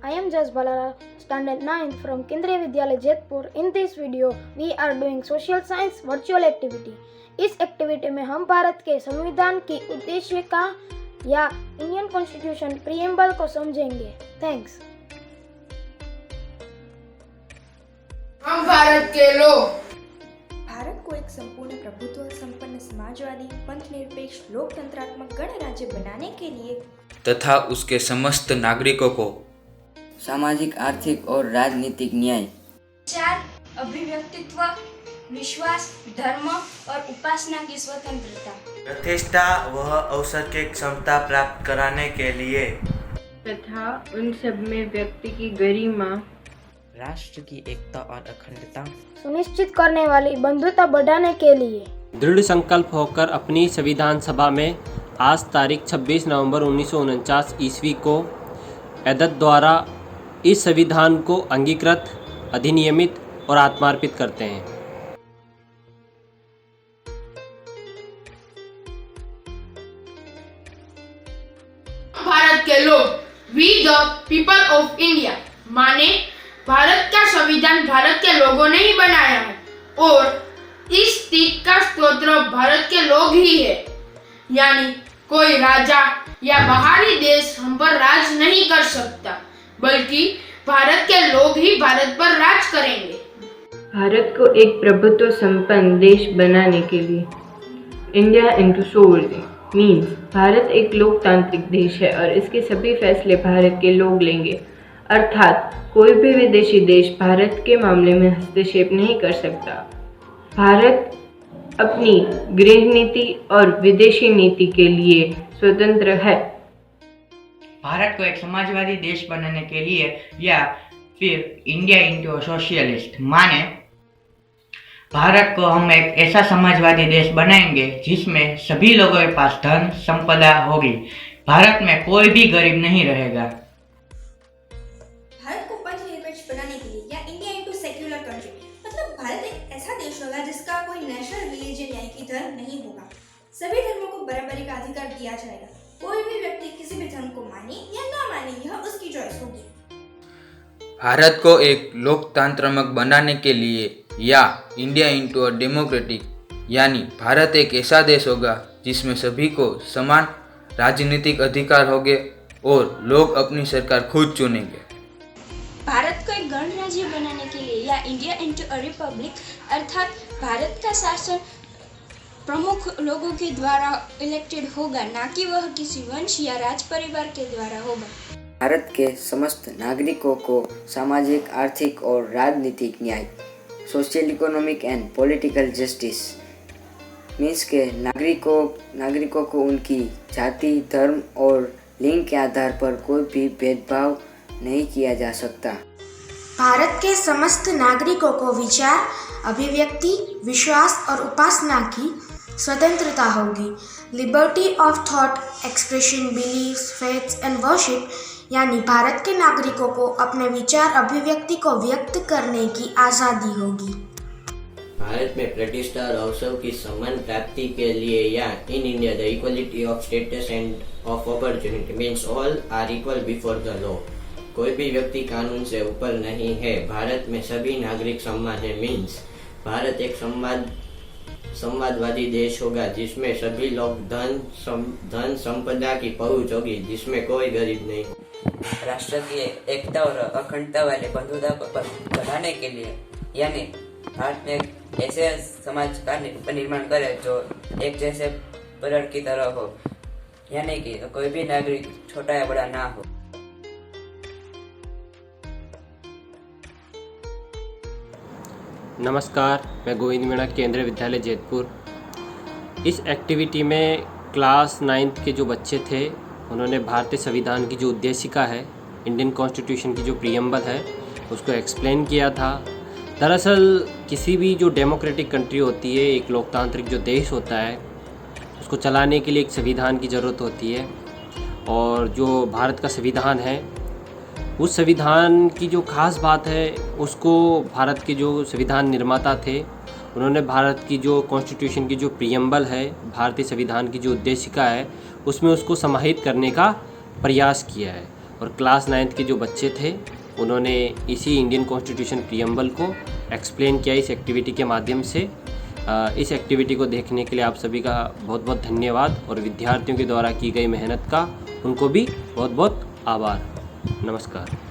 I am Jas Balara, Standard 9 from Kendriya Vidyalaya Jodhpur. In this video, we are doing social science virtual activity. इस activity में हम भारत के संविधान की उद्देशिका या इंडियन कॉन्स्टिट्यूशन प्रीएम्बल को समझेंगे। थैंक्स। हम भारत के लोग भारत को एक संपूर्ण प्रभुत्व संपन्न समाजवादी पंथनिरपेक्ष लोकतंत्रात्मक गणराज्य बनाने के लिए तथा उसके समस्त नागरिकों को सामाजिक, आर्थिक और राजनीतिक न्याय, विचार, अभिव्यक्तित्व, विश्वास, धर्म और उपासना की स्वतंत्रता, प्रतिष्ठा व अवसर की क्षमता प्राप्त कराने के लिए तथा उन सब में व्यक्ति की गरिमा, राष्ट्र की एकता और अखंडता सुनिश्चित करने वाली बंधुता बढ़ाने के लिए दृढ़ संकल्प होकर अपनी संविधान सभा में आज तारीख 26 नवंबर 1949 ईस्वी को एदत द्वारा इस संविधान को अंगीकृत, अधिनियमित और आत्मार्पित करते हैं। भारत के लोग, we the people of India, माने भारत का संविधान भारत के लोगों ने ही बनाया है और इस तीर्थ का स्रोत भारत के लोग ही है। यानी कोई राजा या बाहरी देश हम पर राज नहीं कर सकता, बल्कि भारत के लोग ही भारत पर राज करेंगे। भारत को एक प्रभुत्व संपन्न देश बनाने के लिए India into sovereignty means Bharat एक लोकतांत्रिक देश है और इसके सभी फैसले भारत के लोग लेंगे, अर्थात कोई भी विदेशी देश भारत के मामले में हस्तक्षेप नहीं कर सकता। भारत अपनी गृह नीति और विदेशी नीति के लिए स्वतंत्र है। भारत को एक समाजवादी देश बनाने के लिए या फिर इंडिया इंटू सोशलिस्ट माने भारत को हम एक ऐसा समाजवादी देश बनाएंगे जिसमें सभी लोगों के पास धन संपदा होगी। भारत में कोई भी गरीब नहीं रहेगा। भारत को पंथनिरपेक्ष बनाने के लिए या इंडिया इनटू सेक्युलर कंट्री मतलब भारत एक ऐसा देश होगा जिसका कोई नेशनल रिलीजन यानी कि धर्म नहीं होगा। सभी धर्मों को बराबरी का अधिकार दिया जाएगा। कोई भी व्यक्ति किसी भी धर्म को माने या ना माने यह उसकी चॉइस होगी। भारत को एक लोकतंत्रात्मक बनाने के लिए या इंडिया इंटू अ डेमोक्रेटिक यानी भारत एक ऐसा देश होगा जिसमें सभी को समान राजनीतिक अधिकार होंगे और लोग अपनी सरकार खुद चुनेंगे। भारत को एक गणराज्य बनाने के लिए या इंडिया इनटू अ रिपब्लिक अर्थात भारत का शासन प्रमुख लोगों के द्वारा इलेक्टेड होगा, ना कि वह किसी वंश या राज परिवार के द्वारा होगा। भारत के समस्त नागरिकों को सामाजिक, आर्थिक और राजनीतिक न्याय, social, economic and political justice means के नागरिकों को उनकी जाति, धर्म और लिंग के आधार पर कोई भी भेदभाव नहीं किया जा सकता। भारत के समस्त नागरिकों को विचार, अभिव्यक्ति, विश्वास और उपासना की स्वतंत्रता होगी। Liberty of thought, expression, beliefs, faiths and worship यानी भारत के नागरिकों को अपने विचार, अभिव्यक्ति को व्यक्त करने की आज़ादी होगी। भारत में प्रतिष्ठा और अवसर की समान प्राप्ति के लिए या in India the equality of status and of opportunity means all are equal before the law. कोई भी व्यक्ति कानून से ऊपर नहीं है। भारत में सभी नागरिक समान है मीन्स भारत एक संवादवादी देश होगा जिसमें सभी लोग धन संपदा की पहुंच होगी, जिसमें कोई गरीब नहीं। राष्ट्र की एकता और अखंडता वाले बंधुता को बढ़ाने के लिए यानी भारत में एक ऐसे समाज का निर्माण करे जो एक जैसे परिवार की तरह हो, यानी कि कोई भी नागरिक छोटा या बड़ा ना हो। नमस्कार, मैं गोविंद मीणा, केंद्रीय विद्यालय जयपुर। इस एक्टिविटी में क्लास 9th के जो बच्चे थे उन्होंने भारतीय संविधान की जो उद्देशिका है, इंडियन कॉन्स्टिट्यूशन की जो प्रीएम्बल है, उसको एक्सप्लेन किया था। दरअसल किसी भी जो डेमोक्रेटिक कंट्री होती है, एक लोकतांत्रिक जो देश होता है, उसको चलाने के लिए एक संविधान की ज़रूरत होती है और जो भारत का संविधान है उस संविधान की जो खास बात है उसको भारत के जो संविधान निर्माता थे उन्होंने भारत की जो कॉन्स्टिट्यूशन की जो प्रीएम्बल है, भारतीय संविधान की जो उद्देशिका है, उसमें उसको समाहित करने का प्रयास किया है। और क्लास 9th के जो बच्चे थे उन्होंने इसी इंडियन कॉन्स्टिट्यूशन प्रीएम्बल को एक्सप्लेन किया इस एक्टिविटी के माध्यम से। इस एक्टिविटी को देखने के लिए आप सभी का बहुत बहुत धन्यवाद और विद्यार्थियों के द्वारा की गई मेहनत का उनको भी बहुत बहुत आभार। नमस्कार।